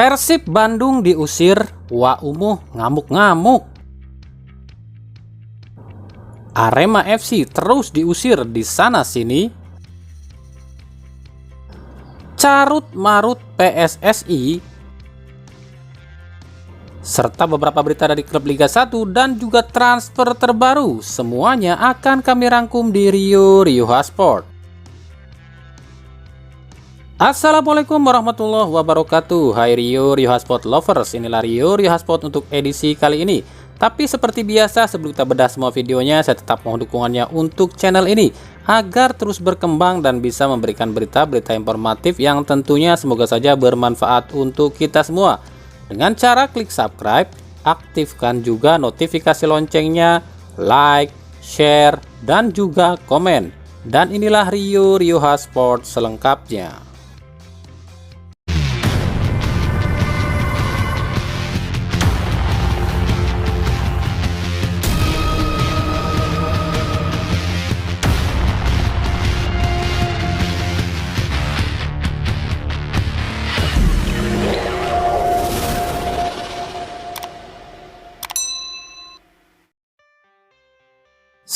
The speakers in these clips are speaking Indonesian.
Persib Bandung diusir, Wak Umuh ngamuk-ngamuk. Arema FC terus diusir di sana-sini. Carut marut PSSI, serta beberapa berita dari klub Liga 1 dan juga transfer terbaru, semuanya akan kami rangkum di Rio Sport. Assalamualaikum warahmatullahi wabarakatuh. Hai Rio Sport lovers, inilah Rio Sport untuk edisi kali ini. Tapi seperti biasa, sebelum kita bedah semua videonya, saya tetap mohon dukungannya untuk channel ini agar terus berkembang dan bisa memberikan berita-berita informatif yang tentunya semoga saja bermanfaat untuk kita semua. Dengan cara klik subscribe, aktifkan juga notifikasi loncengnya, like, share, dan juga komen. Dan inilah Rio Sport selengkapnya.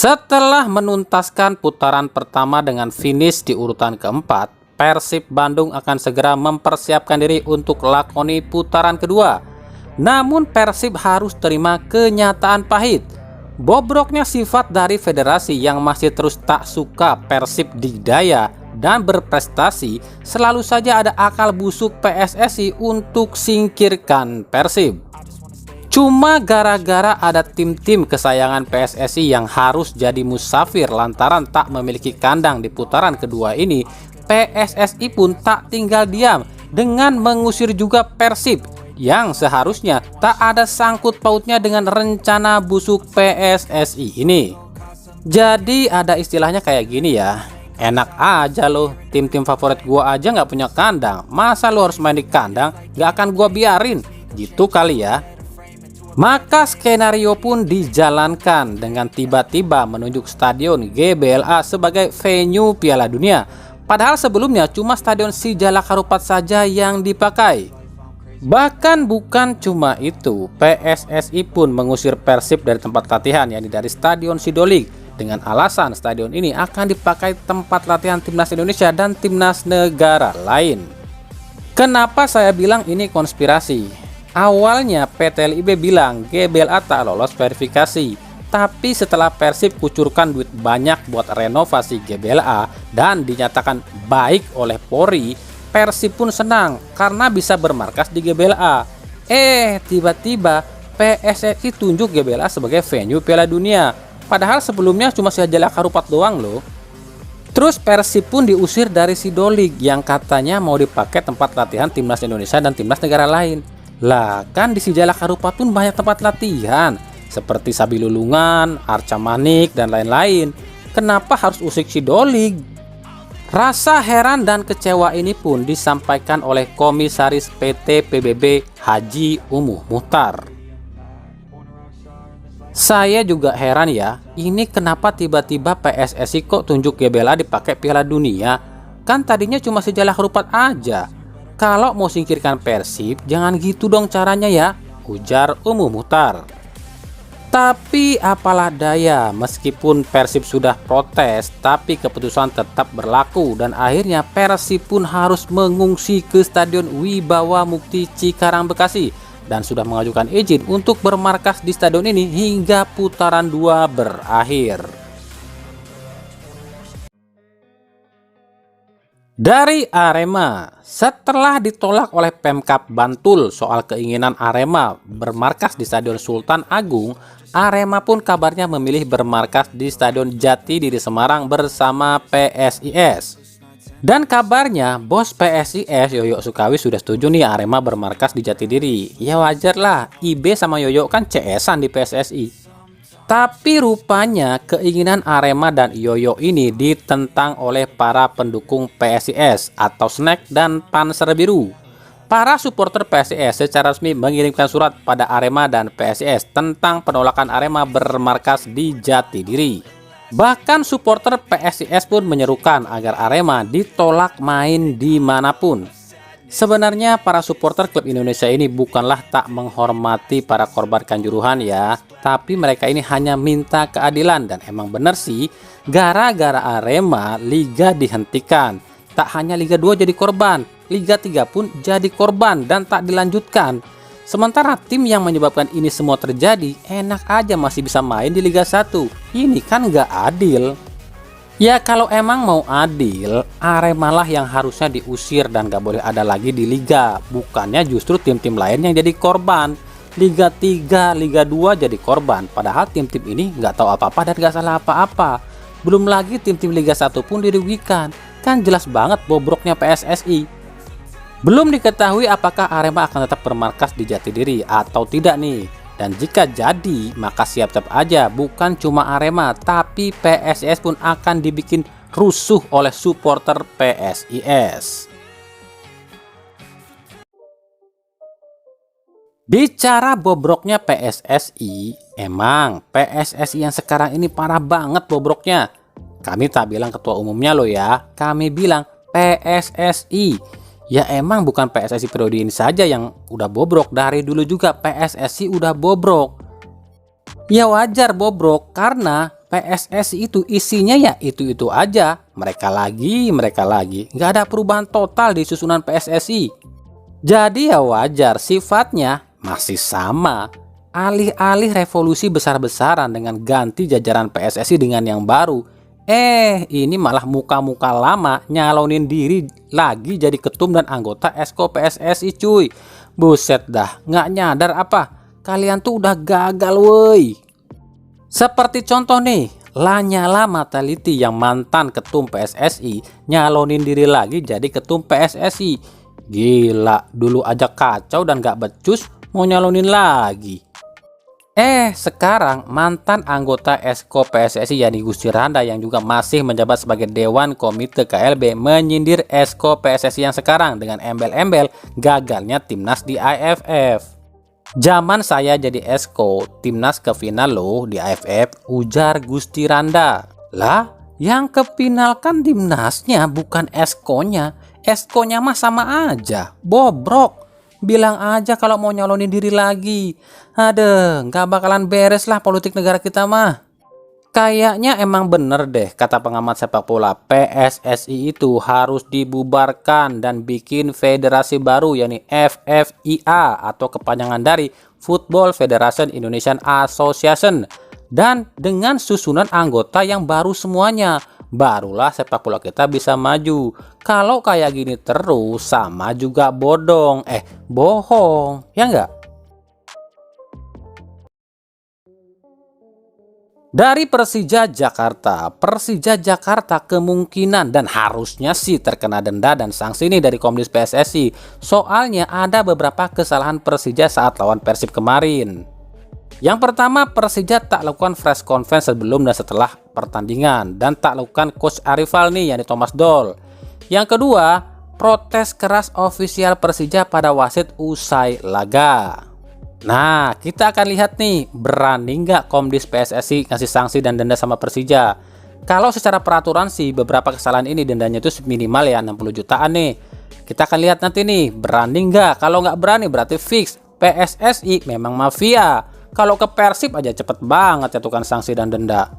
Setelah menuntaskan putaran pertama dengan finish di urutan keempat, Persib Bandung akan segera mempersiapkan diri untuk lakoni putaran kedua. Namun Persib harus terima kenyataan pahit. Bobroknya sifat dari federasi yang masih terus tak suka Persib didaya dan berprestasi, selalu saja ada akal busuk PSSI untuk singkirkan Persib. Cuma gara-gara ada tim-tim kesayangan PSSI yang harus jadi musafir lantaran tak memiliki kandang di putaran kedua ini, PSSI pun tak tinggal diam dengan mengusir juga Persib yang seharusnya tak ada sangkut pautnya dengan rencana busuk PSSI ini. Jadi ada istilahnya kayak gini ya, enak aja loh, tim-tim favorit gua aja nggak punya kandang, masa lo harus main di kandang? Gak akan gua biarin, gitu kali ya. Maka skenario pun dijalankan dengan tiba-tiba menunjuk stadion GBLA sebagai venue Piala Dunia. Padahal sebelumnya cuma stadion Sijalak Harupat saja yang dipakai. Bahkan bukan cuma itu, PSSI pun mengusir Persib dari tempat latihan, yakni dari Stadion Sidolik, dengan alasan stadion ini akan dipakai tempat latihan timnas Indonesia dan timnas negara lain. Kenapa saya bilang ini konspirasi? Awalnya PT LIB bilang GBLA tak lolos verifikasi, tapi setelah Persib kucurkan duit banyak buat renovasi GBLA dan dinyatakan baik oleh Polri, Persib pun senang karena bisa bermarkas di GBLA. Tiba-tiba PSSI tunjuk GBLA sebagai venue Piala Dunia, padahal sebelumnya cuma Sijalak Harupat doang loh. Terus Persib pun diusir dari Sidolik yang katanya mau dipakai tempat latihan timnas Indonesia dan timnas negara lain. Lah kan di Sijalak Harupat pun banyak tempat latihan seperti Sabilulungan, Arca Manik, dan lain-lain. Kenapa harus usik Sidolik? Rasa heran dan kecewa ini pun disampaikan oleh Komisaris PT PBB Haji Umuh Muhtar. Saya juga heran ya, ini kenapa tiba-tiba PSSI kok tunjuk GBLA dipakai Piala Dunia? Kan tadinya cuma Sijalak Harupat aja. Kalau mau singkirkan Persib, jangan gitu dong caranya ya, ujar Umuh Muhtar. Tapi apalah daya, meskipun Persib sudah protes, tapi keputusan tetap berlaku dan akhirnya Persib pun harus mengungsi ke Stadion Wibawa Mukti Cikarang Bekasi dan sudah mengajukan izin untuk bermarkas di stadion ini hingga putaran 2 berakhir. Dari Arema, setelah ditolak oleh Pemkab Bantul soal keinginan Arema bermarkas di Stadion Sultan Agung, Arema pun kabarnya memilih bermarkas di Stadion Jatidiri Semarang bersama PSIS. Dan kabarnya bos PSIS Yoyo Sukawi sudah setuju nih Arema bermarkas di Jatidiri. Ya wajar lah, IB sama Yoyo kan CS-an di PSSI. Tapi rupanya keinginan Arema dan Yoyo ini ditentang oleh para pendukung PSIS atau Snack dan Panser Biru. Para supporter PSIS secara resmi mengirimkan surat pada Arema dan PSIS tentang penolakan Arema bermarkas di Jatidiri. Bahkan supporter PSIS pun menyerukan agar Arema ditolak main dimanapun. Sebenarnya para supporter klub Indonesia ini bukanlah tak menghormati para korban kanjuruhan ya, tapi mereka ini hanya minta keadilan. Dan emang bener sih, gara-gara Arema Liga dihentikan. Tak hanya Liga 2 jadi korban, Liga 3 pun jadi korban dan tak dilanjutkan. Sementara tim yang menyebabkan ini semua terjadi enak aja masih bisa main di Liga 1. Ini kan nggak adil. Ya kalau emang mau adil, Aremalah yang harusnya diusir dan gak boleh ada lagi di Liga. Bukannya justru tim-tim lain yang jadi korban. Liga 3, Liga 2 jadi korban. Padahal tim-tim ini gak tahu apa-apa dan gak salah apa-apa. Belum lagi tim-tim Liga 1 pun dirugikan. Kan jelas banget bobroknya PSSI. Belum diketahui apakah Arema akan tetap bermarkas di Jatidiri atau tidak nih. Dan jika jadi, maka siap-siap aja, bukan cuma Arema, tapi PSIS pun akan dibikin rusuh oleh supporter PSIS. Bicara bobroknya PSSI, emang PSSI yang sekarang ini parah banget bobroknya. Kami tak bilang ketua umumnya loh ya, kami bilang PSSI. Ya emang bukan PSSI periode ini saja yang udah bobrok, dari dulu juga PSSI udah bobrok. Ya wajar bobrok karena PSSI itu isinya ya itu-itu aja. Mereka lagi. Nggak ada perubahan total di susunan PSSI. Jadi ya wajar sifatnya masih sama. Alih-alih revolusi besar-besaran dengan ganti jajaran PSSI dengan yang baru. Ini malah muka-muka lama nyalonin diri lagi jadi ketum dan anggota Esko PSSI cuy. Buset dah, nggak nyadar apa? Kalian tuh udah gagal woi. Seperti contoh nih, Lanyala Mataliti yang mantan ketum PSSI nyalonin diri lagi jadi ketum PSSI. Gila, dulu aja kacau dan nggak becus mau nyalonin lagi. Sekarang mantan anggota Esko PSSI Yani Gusti Randa yang juga masih menjabat sebagai Dewan Komite KLB menyindir Esko PSSI yang sekarang dengan embel-embel gagalnya timnas di AFF. Zaman saya jadi Esko, timnas ke final loh di AFF, ujar Gusti Randa. Lah, yang ke final kan timnasnya bukan Eskonya. Eskonya mah sama aja, bobrok. Bilang aja kalau mau nyalonin diri lagi. Aduh, nggak bakalan beres lah politik negara kita mah. Kayaknya emang bener deh kata pengamat sepak bola, PSSI itu harus dibubarkan dan bikin federasi baru yakni FFIA atau kepanjangan dari Football Federation Indonesian Association. Dan dengan susunan anggota yang baru semuanya, barulah sepak bola kita bisa maju. Kalau kayak gini terus sama juga bohong, ya enggak? Dari Persija Jakarta kemungkinan dan harusnya sih terkena denda dan sanksi ini dari Komdis PSSI. Soalnya ada beberapa kesalahan Persija saat lawan Persib kemarin. Yang pertama, Persija tak lakukan press conference sebelum dan setelah pertandingan dan tak lakukan coach rival nih yakni Thomas Doll. Yang kedua, protes keras ofisial Persija pada wasit usai laga. Nah, kita akan lihat nih, berani nggak Komdis PSSI ngasih sanksi dan denda sama Persija. Kalau secara peraturan sih beberapa kesalahan ini dendanya itu minimal ya 60 jutaan nih. Kita akan lihat nanti nih, berani nggak? Kalau nggak berani berarti fix PSSI memang mafia. Kalau ke Persib aja cepet banget jatuhkan sanksi dan denda.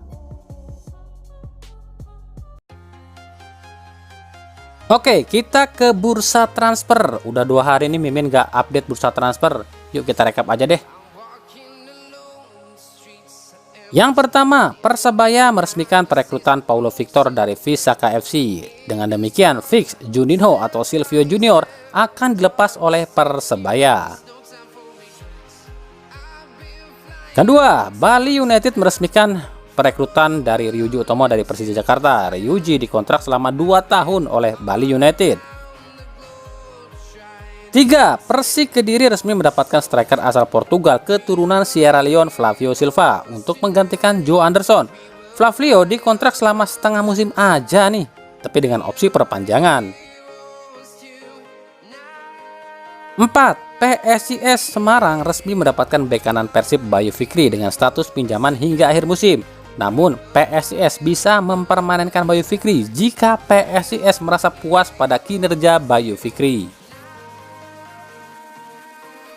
Oke, kita ke bursa transfer. Udah 2 hari ini Mimin gak update bursa transfer. Yuk kita rekap aja deh. Yang pertama, Persebaya meresmikan perekrutan Paulo Victor dari Visaka FC. Dengan demikian, fix Juninho atau Silvio Junior akan dilepas oleh Persebaya. Kedua, Bali United meresmikan perekrutan dari Ryuji Utomo dari Persija Jakarta. Ryuji dikontrak selama 2 tahun oleh Bali United. 3. Persik Kediri resmi mendapatkan striker asal Portugal keturunan Sierra Leone Flavio Silva untuk menggantikan Joe Anderson. Flavio dikontrak selama setengah musim aja nih, tapi dengan opsi perpanjangan. 4. PSIS Semarang resmi mendapatkan bek kanan Persib Bayu Fikri dengan status pinjaman hingga akhir musim. Namun PSIS bisa mempermanenkan Bayu Fikri jika PSIS merasa puas pada kinerja Bayu Fikri.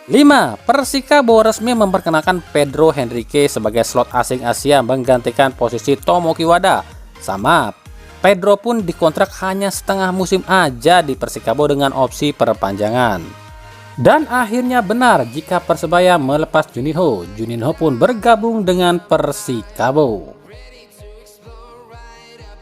5. Persikabo resmi memperkenalkan Pedro Henrique sebagai slot asing Asia menggantikan posisi Tomoki Wada. Sama, Pedro pun dikontrak hanya setengah musim aja di Persikabo dengan opsi perpanjangan. Dan akhirnya benar jika Persebaya melepas Juninho. Juninho pun bergabung dengan Persikabo.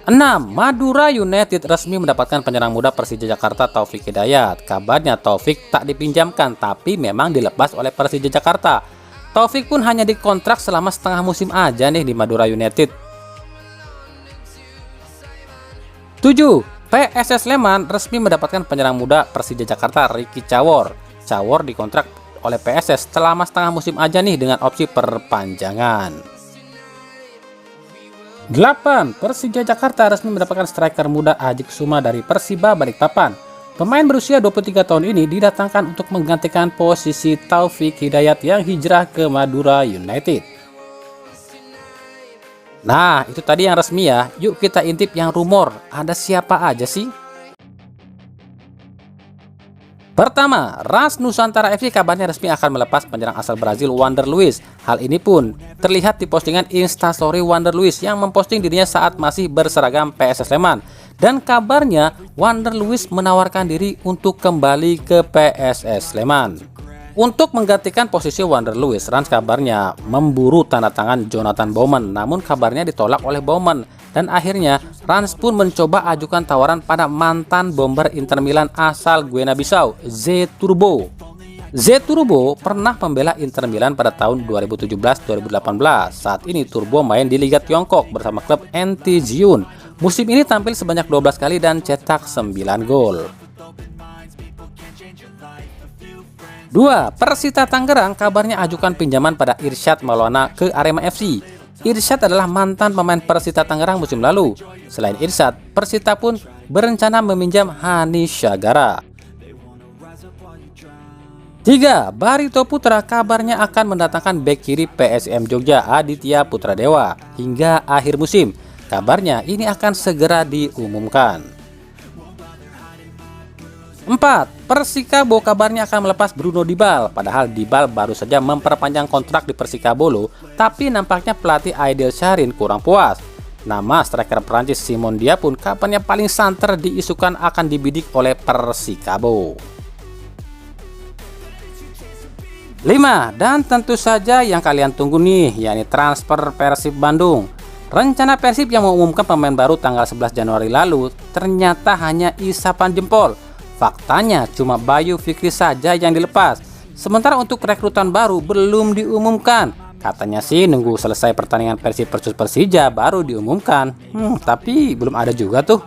6. Madura United resmi mendapatkan penyerang muda Persija Jakarta Taufik Hidayat. Kabarnya Taufik tak dipinjamkan tapi memang dilepas oleh Persija Jakarta. Taufik pun hanya dikontrak selama setengah musim aja nih di Madura United. 7. PSS Sleman resmi mendapatkan penyerang muda Persija Jakarta Ricky Cawor. Cawor dikontrak oleh PSS selama setengah musim aja nih dengan opsi perpanjangan. 8. Persija Jakarta resmi mendapatkan striker muda Aji Kusuma dari Persiba Balikpapan. Pemain berusia 23 tahun ini didatangkan untuk menggantikan posisi Taufik Hidayat yang hijrah ke Madura United. Nah, itu tadi yang resmi ya. Yuk kita intip yang rumor. Ada siapa aja sih? Pertama, Rans Nusantara FC kabarnya resmi akan melepas penyerang asal Brazil Wander Luiz. Hal ini pun terlihat di postingan Instastory Wander Luiz yang memposting dirinya saat masih berseragam PSS Sleman. Dan kabarnya Wander Luiz menawarkan diri untuk kembali ke PSS Sleman. Untuk menggantikan posisi Wander Luiz, Rans kabarnya memburu tanda tangan Jonathan Baumann, namun kabarnya ditolak oleh Baumann. Dan akhirnya Rans pun mencoba ajukan tawaran pada mantan bomber Inter Milan asal Guinea Bissau, Zé Turbo. Zé Turbo pernah membela Inter Milan pada tahun 2017-2018. Saat ini Turbo main di Liga Tiongkok bersama klub NT Zion. Musim ini tampil sebanyak 12 kali dan cetak 9 gol. 2. Persita Tangerang kabarnya ajukan pinjaman pada Irsyad Maulana ke Arema FC. Irsyad adalah mantan pemain Persita Tangerang musim lalu. Selain Irsyad, Persita pun berencana meminjam Hani Syagara. 3. Barito Putra kabarnya akan mendatangkan bek kiri PSM Jogja Aditya Putradewa hingga akhir musim. Kabarnya ini akan segera diumumkan. 4. Persikabo kabarnya akan melepas Bruno Dibal. Padahal Dibal baru saja memperpanjang kontrak di Persikabo loh. Tapi nampaknya pelatih Aidil Syahrin kurang puas. Nama striker Prancis Simon Dia pun kabarnya paling santer diisukan akan dibidik oleh Persikabo. 5. Dan tentu saja yang kalian tunggu nih, yakni transfer Persib Bandung. Rencana Persib yang mengumumkan pemain baru tanggal 11 Januari lalu ternyata hanya isapan jempol. Faktanya cuma Bayu Fikri saja yang dilepas. Sementara untuk rekrutan baru belum diumumkan. Katanya sih nunggu selesai pertandingan Persib versus Persija baru diumumkan. Tapi belum ada juga tuh.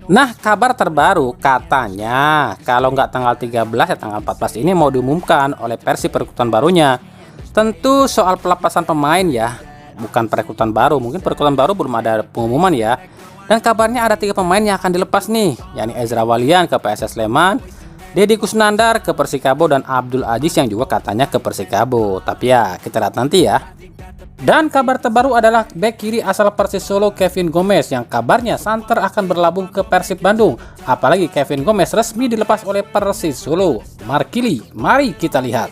Nah, kabar terbaru katanya kalau nggak tanggal 13 ya tanggal 14 ini mau diumumkan oleh Persib perekrutan barunya. Tentu soal pelepasan pemain ya, bukan perekrutan baru. Mungkin perekrutan baru belum ada pengumuman ya. Dan kabarnya ada 3 pemain yang akan dilepas nih, yakni Ezra Walian ke PSS Sleman, Deddy Kusnandar ke Persikabo, dan Abdul Aziz yang juga katanya ke Persikabo. Tapi ya kita lihat nanti ya. Dan kabar terbaru adalah bek kiri asal Persis Solo Kevin Gomez yang kabarnya santer akan berlabuh ke Persib Bandung. Apalagi Kevin Gomez resmi dilepas oleh Persis Solo. Markili, mari kita lihat.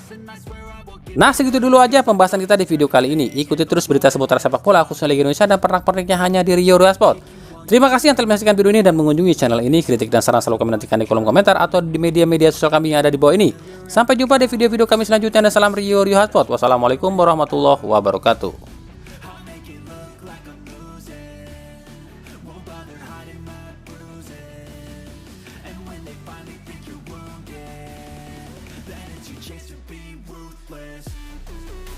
Nah, segitu dulu aja pembahasan kita di video kali ini. Ikuti terus berita seputar sepak bola khususnya Liga Indonesia dan pernak-perniknya hanya di Rio Sport. Terima kasih yang telah menyaksikan video ini dan mengunjungi channel ini. Kritik dan saran selalu kami nantikan di kolom komentar atau di media-media sosial kami yang ada di bawah ini. Sampai jumpa di video-video kami selanjutnya dan salam Rio Sport. Wassalamualaikum warahmatullahi wabarakatuh.